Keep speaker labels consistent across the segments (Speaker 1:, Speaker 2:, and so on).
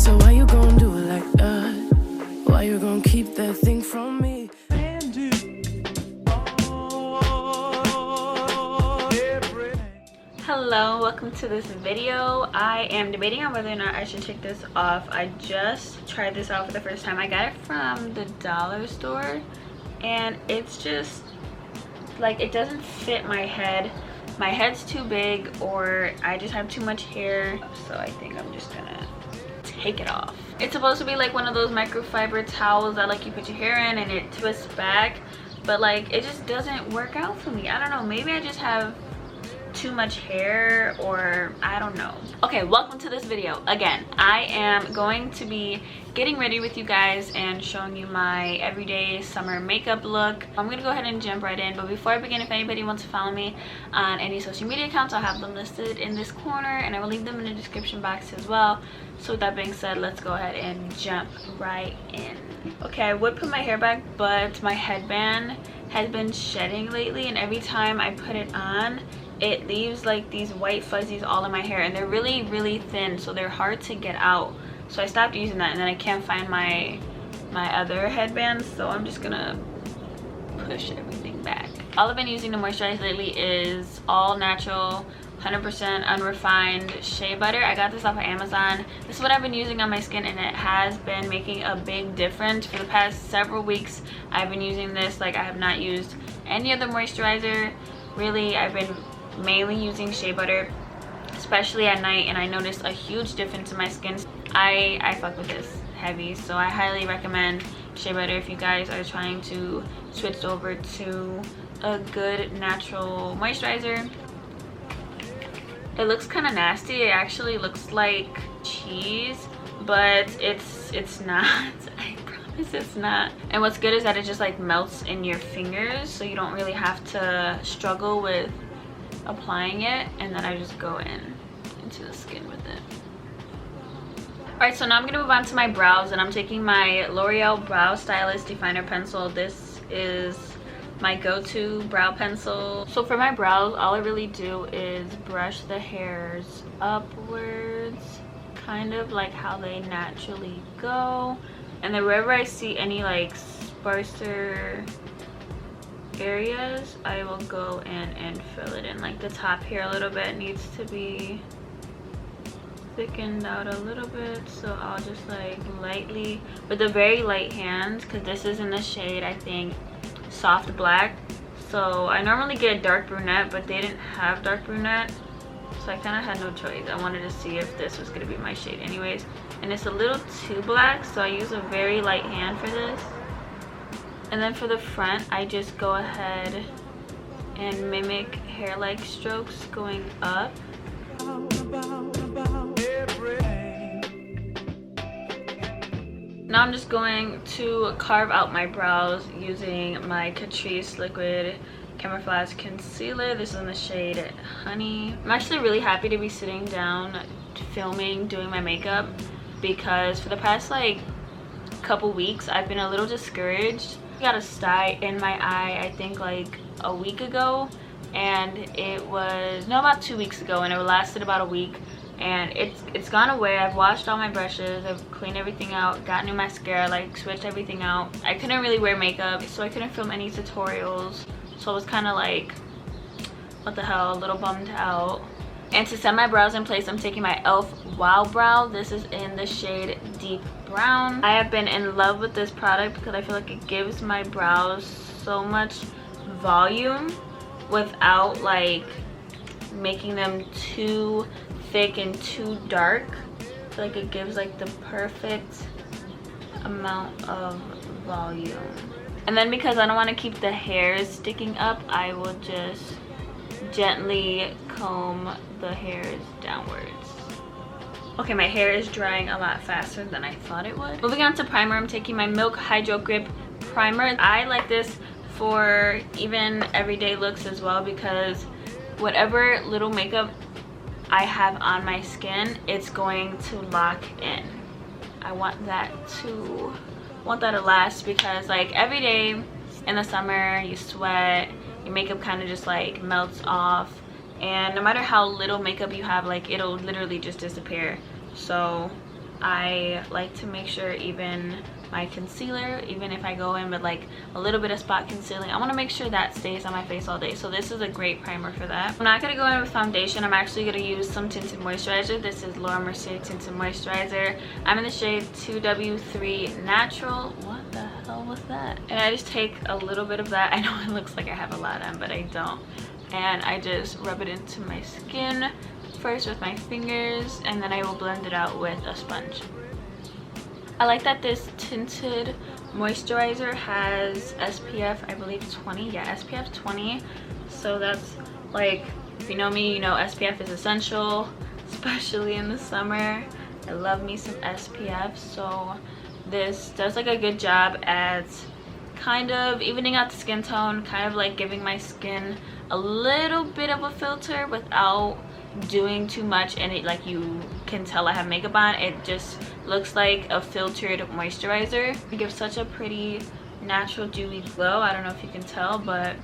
Speaker 1: So why you gonna do it like that? Why you gonna keep that thing from me?
Speaker 2: Hello, welcome to this video. I am debating on whether or not I should take this off. I just tried this out for the first time. I got it from the dollar store and it's just like it doesn't fit my head. My head's too big or I just have too much hair, so I think I'm just gonna take it off. It's supposed to be like one of those microfiber towels that like you put your hair in and it twists back, but like it just doesn't work out for me. I don't know, maybe I just have too much hair or I don't know. Okay, welcome to this video. Again, I am going to be getting ready with you guys and showing you my everyday summer makeup look. I'm gonna go ahead and jump right in, but before I begin, if anybody wants to follow me on any social media accounts, I'll have them listed in this corner and I will leave them in the description box as well. So with that being said, let's go ahead and jump right in. Okay, I would put my hair back, but my headband has been shedding lately and every time I put it on, it leaves like these white fuzzies all in my hair and they're really thin, so they're hard to get out. So I stopped using that and then I can't find my other headbands, so I'm just gonna push everything back. All I've been using to moisturize lately is all natural 100% unrefined shea butter. I got this off of Amazon. This is what I've been using on my skin and it has been making a big difference. For the past several weeks I've been using this. Like I have not used any other moisturizer really. I've been mainly using shea butter, especially at night, and I noticed a huge difference in my skin. I fuck with this heavy, so I highly recommend shea butter if you guys are trying to switch over to a good natural moisturizer. It looks kind of nasty. It actually looks like cheese, but it's not. I promise it's not. And what's good is that it just like melts in your fingers, so you don't really have to struggle with applying it, and then I just go into the skin with it. Alright, so now I'm gonna move on to my brows, and I'm taking my L'Oreal Brow Stylist Definer Pencil. This is my go-to brow pencil. So for my brows, all I really do is brush the hairs upwards, kind of like how they naturally go, and then wherever I see any like sparser areas, I will go in and fill it in. Like the top here a little bit needs to be thickened out a little bit, so I'll just like lightly with a very light hand, because this is in the shade I think soft black. So I normally get dark brunette, but they didn't have dark brunette, so I kind of had no choice. I wanted to see if this was going to be my shade anyways, and it's a little too black, so I use a very light hand for this. And then for the front, I just go ahead and mimic hair-like strokes going up. Now I'm just going to carve out my brows using my Catrice Liquid Camouflage Concealer. This is in the shade Honey. I'm actually really happy to be sitting down filming, doing my makeup, because for the past like couple weeks I've been a little discouraged. I got a sty in my eye I think like a week ago, and it was about 2 weeks ago, and it lasted about a week, and it's gone away. I've washed all my brushes, I've cleaned everything out, got new mascara, like switched everything out. I couldn't really wear makeup, so I couldn't film any tutorials, so I was kind of like, what the hell, a little bummed out. And to set my brows in place, I'm taking my e.l.f. Wow Brow. This is in the shade Deep Brown. I have been in love with this product because I feel like it gives my brows so much volume without like making them too thick and too dark. I feel like it gives like the perfect amount of volume. And then because I don't want to keep the hairs sticking up, I will just gently comb the hairs downwards. Okay, my hair is drying a lot faster than I thought it would. Moving on to primer, I'm taking my Milk Hydro Grip Primer. I like this for even everyday looks as well, because whatever little makeup I have on my skin, it's going to lock in. I want that to last, because like every day in the summer you sweat, your makeup kind of just like melts off, and no matter how little makeup you have, like it'll literally just disappear. So I like to make sure even my concealer, even if I go in with like a little bit of spot concealing, I want to make sure that stays on my face all day. So this is a great primer for that. I'm not going to go in with foundation. I'm actually going to use some tinted moisturizer. This is Laura Mercier tinted moisturizer. I'm in the shade 2W3 natural. What the hell was that? And I just take a little bit of that. I know it looks like I have a lot on, but I don't. And I just rub it into my skin first with my fingers, and then I will blend it out with a sponge. I like that this tinted moisturizer has SPF, I believe 20. Yeah, SPF 20. So that's like, if you know me, you know SPF is essential, especially in the summer. I love me some SPF. So this does like a good job at kind of evening out the skin tone, kind of like giving my skin a little bit of a filter without doing too much. And it, like, you can tell I have makeup on, it just looks like a filtered moisturizer. It gives such a pretty natural dewy glow. I don't know if you can tell, but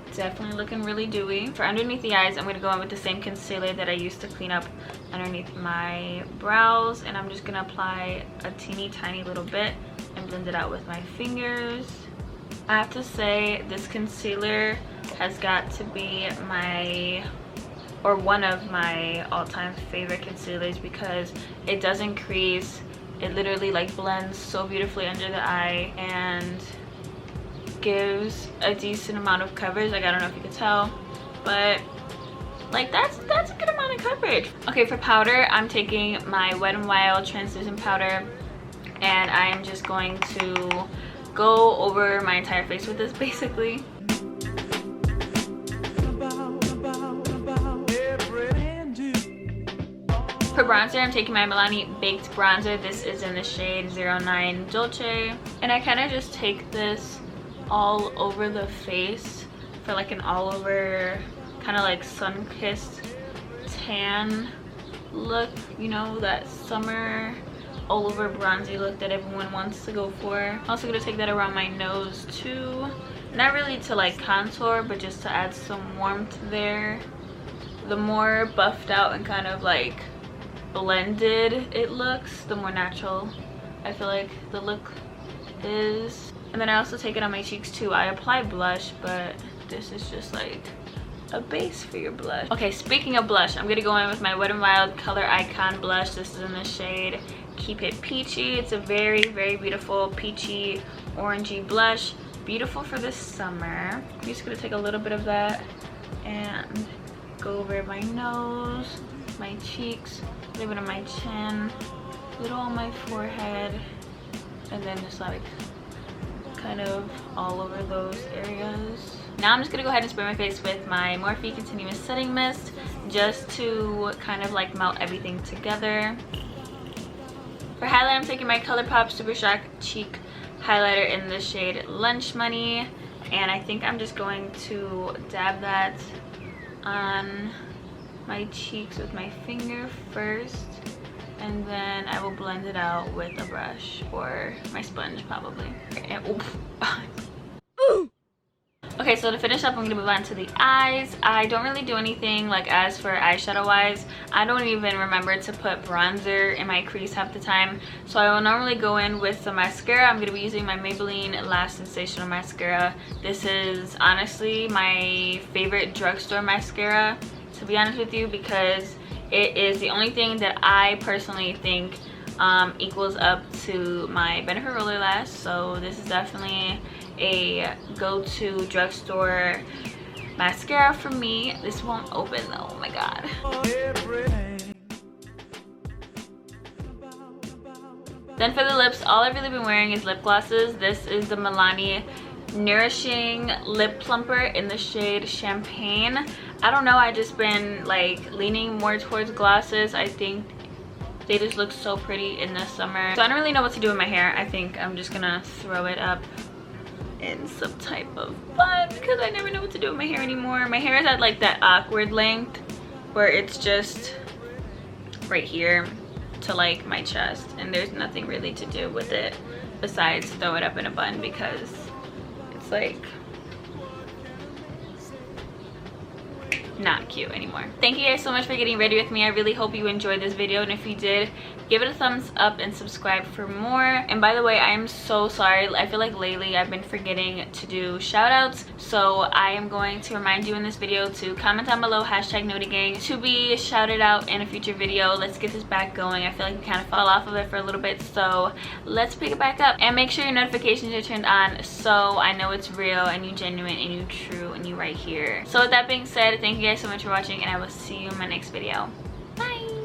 Speaker 2: it's definitely looking really dewy. For underneath the eyes, I'm going to go in with the same concealer that I used to clean up underneath my brows, and I'm just going to apply a teeny tiny little bit and blend it out with my fingers. I have to say, this concealer has got to be one of my all-time favorite concealers, because it doesn't crease. It literally like blends so beautifully under the eye and gives a decent amount of coverage. Like, I don't know if you can tell, but like that's a good amount of coverage. Okay, for powder, I'm taking my Wet n Wild translucent powder, and I am just going to go over my entire face with this basically. For bronzer, I'm taking my Milani Baked Bronzer. This is in the shade 09 Dolce. And I kind of just take this all over the face for like an all over kind of like sun-kissed tan look. You know, that summer all over bronzy look that everyone wants to go for. I'm also going to take that around my nose too. Not really to like contour, but just to add some warmth there. The more buffed out and kind of like blended it looks, the more natural I feel like the look is. And then I also take it on my cheeks too. I apply blush, but this is just like a base for your blush. Okay, speaking of blush, I'm gonna go in with my Wet n Wild Color Icon blush. This is in the shade Keep It Peachy. It's a very, very beautiful peachy orangey blush. Beautiful for this summer. I'm just gonna take a little bit of that and go over my nose, my cheeks, a little bit on my chin, a little on my forehead, and then just like kind of all over those areas. Now I'm just gonna go ahead and spray my face with my Morphe Continuous Setting Mist, just to kind of like melt everything together. For highlight, I'm taking my ColourPop Super Shock Cheek Highlighter in the shade Lunch Money, and I think I'm just going to dab that on my cheeks with my finger first, and then I will blend it out with a brush or my sponge probably. And, okay, so to finish up, I'm gonna move on to the eyes. I don't really do anything like as for eyeshadow wise. I don't even remember to put bronzer in my crease half the time, so I will normally go in with some mascara. I'm gonna be using my Maybelline Lash Sensational mascara. This is honestly my favorite drugstore mascara, to be honest with you, because it is the only thing that I personally think equals up to my Benefit Roller Lash. So this is definitely a go-to drugstore mascara for me. This won't open though, oh my god. Then for the lips, all I've really been wearing is lip glosses. This is the Milani Nourishing Lip Plumper in the shade Champagne. I don't know, I just been like leaning more towards glosses. I think they just look so pretty in the summer. So I don't really know what to do with my hair. I think I'm just gonna throw it up in some type of bun, because I never know what to do with my hair anymore. My hair is at like that awkward length where it's just right here to like my chest, and there's nothing really to do with it besides throw it up in a bun, because it's like not cute anymore. Thank you guys so much for getting ready with me. I really hope you enjoyed this video, and if you did, give it a thumbs up and subscribe for more. And by the way, I am so sorry. I feel like lately I've been forgetting to do shout outs, so I am going to remind you in this video to comment down below #NotiGang to be shouted out in a future video. Let's get this back going. I feel like we kind of fell off of it for a little bit, so let's pick it back up. And make sure your notifications are turned on so I know it's real and you genuine and you true and you right here. So with that being said, thank you guys so much for watching, and I will see you in my next video. Bye.